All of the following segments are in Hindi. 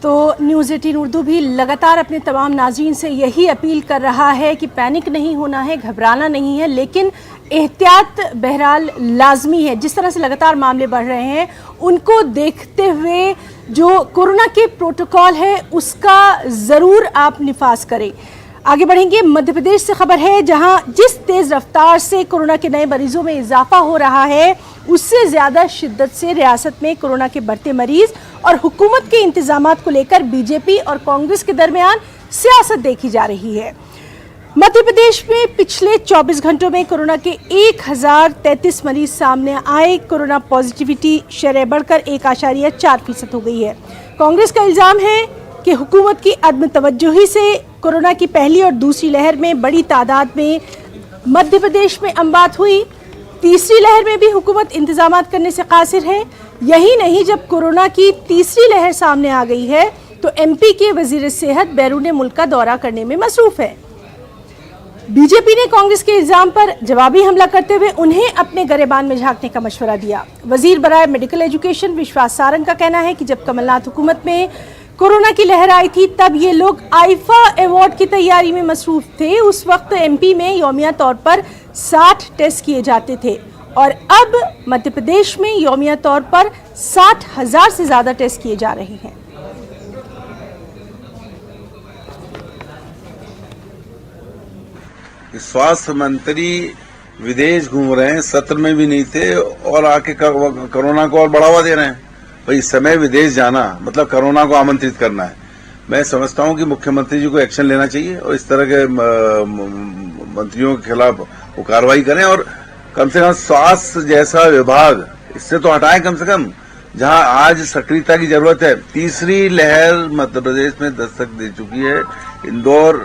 तो न्यूज़ 18 उर्दू भी लगातार अपने तमाम नाज़रीन से यही अपील कर रहा है कि पैनिक नहीं होना है, घबराना नहीं है, लेकिन एहतियात बहरहाल लाजमी है। जिस तरह से लगातार मामले बढ़ रहे हैं उनको देखते हुए जो कोरोना के प्रोटोकॉल है उसका ज़रूर आप निफाज करें। आगे बढ़ेंगे, मध्य प्रदेश से खबर है जहां जिस तेज़ रफ्तार से कोरोना के नए मरीजों में इजाफा हो रहा है उससे ज़्यादा शिद्दत से रियासत में कोरोना के बढ़ते मरीज और हुकूमत के इंतजामात को लेकर बीजेपी और कांग्रेस के दरमियान सियासत देखी जा रही है। मध्य प्रदेश में पिछले 24 घंटों में कोरोना के 1033 मरीज सामने आए। कोरोना पॉजिटिविटी शरह बढ़कर 1.4% हो गई है। कांग्रेस का इल्जाम है कि हुकूमत की अदम तवज्जुही से कोरोना की पहली और दूसरी लहर में बड़ी तादाद में मध्य प्रदेश में अमवात हुई। तीसरी लहर में भी हुकूमत इंतजामात करने से कासिर है। यही नहीं, जब कोरोना की तीसरी लहर सामने आ गई है तो एमपी के वजीर सेहत बैरून मुल्क का दौरा करने में मसरूफ है। बीजेपी ने कांग्रेस के इल्जाम पर जवाबी हमला करते हुए उन्हें अपने गरेबान में झांकने का मशवरा दिया। वजीर बराए मेडिकल एजुकेशन विश्वास सारंग का कहना है कि जब कमलनाथ हुकूमत में कोरोना की लहर आई थी तब ये लोग आईफा अवार्ड की तैयारी में मसरूफ थे। उस वक्त एमपी में यौमिया तौर पर 60 टेस्ट किए जाते थे और अब मध्य प्रदेश में यौमिया तौर पर 60,000 से ज्यादा टेस्ट किए जा रहे हैं। स्वास्थ्य मंत्री विदेश घूम रहे हैं, सत्र में भी नहीं थे और आके कोरोना को और बढ़ावा दे रहे हैं। भाई इस समय विदेश जाना मतलब कोरोना को आमंत्रित करना है। मैं समझता हूं कि मुख्यमंत्री जी को एक्शन लेना चाहिए और इस तरह के मंत्रियों के खिलाफ वो कार्रवाई करें और कम से कम स्वास्थ्य जैसा विभाग इससे तो हटाएं कम से कम, जहां आज सक्रियता की जरूरत है। तीसरी लहर मध्य प्रदेश में दस्तक दे चुकी है। इंदौर,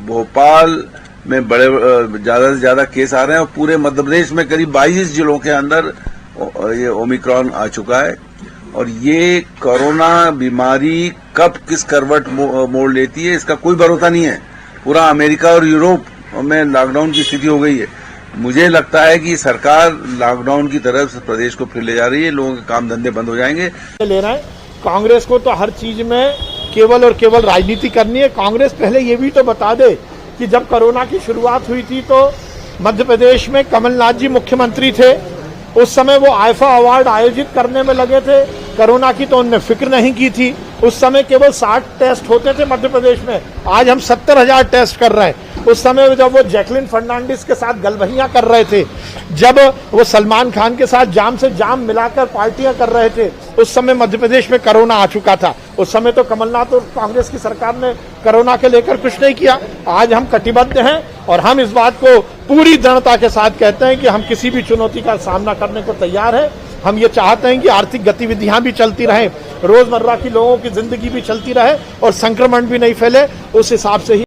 भोपाल में बड़े ज्यादा से ज्यादा केस आ रहे हैं और पूरे मध्य प्रदेश में करीब 22 जिलों के अंदर ये ओमिक्रॉन आ चुका है और ये कोरोना बीमारी कब किस करवट मोड़ लेती है इसका कोई भरोसा नहीं है। पूरा अमेरिका और यूरोप में लॉकडाउन की स्थिति हो गई है। मुझे लगता है कि सरकार लॉकडाउन की तरफ से प्रदेश को फिर ले जा रही है। लोगों के काम धंधे बंद हो जाएंगे। ले रहा है कांग्रेस को तो हर चीज में केवल और केवल राजनीति करनी है। कांग्रेस पहले ये भी तो बता दे कि जब कोरोना की शुरुआत हुई थी तो मध्य प्रदेश में कमलनाथ जी मुख्यमंत्री थे। उस समय वो आईफा अवार्ड आयोजित करने में लगे थे। कोरोना की तो उनने फिक्र नहीं की थी। उस समय केवल 60 टेस्ट होते थे मध्य प्रदेश में, आज हम 70,000 टेस्ट कर रहे हैं। उस समय जब वो जैकलिन फर्नांडिस के साथ गलबहियां कर रहे थे, जब वो सलमान खान के साथ जाम से जाम मिलाकर पार्टियां कर रहे थे, उस समय मध्य प्रदेश में कोरोना आ चुका था। उस समय तो कमलनाथ और कांग्रेस की सरकार ने कोरोना के लेकर कुछ नहीं किया। आज हम कटिबद्ध हैं और हम इस बात को पूरी दृढ़ता के साथ कहते हैं कि हम किसी भी चुनौती का सामना करने को तैयार है। हम ये चाहते हैं कि आर्थिक गतिविधियां भी चलती रहें, रोजमर्रा की लोगों की जिंदगी भी चलती रहे और संक्रमण भी नहीं फैले। उस हिसाब से ही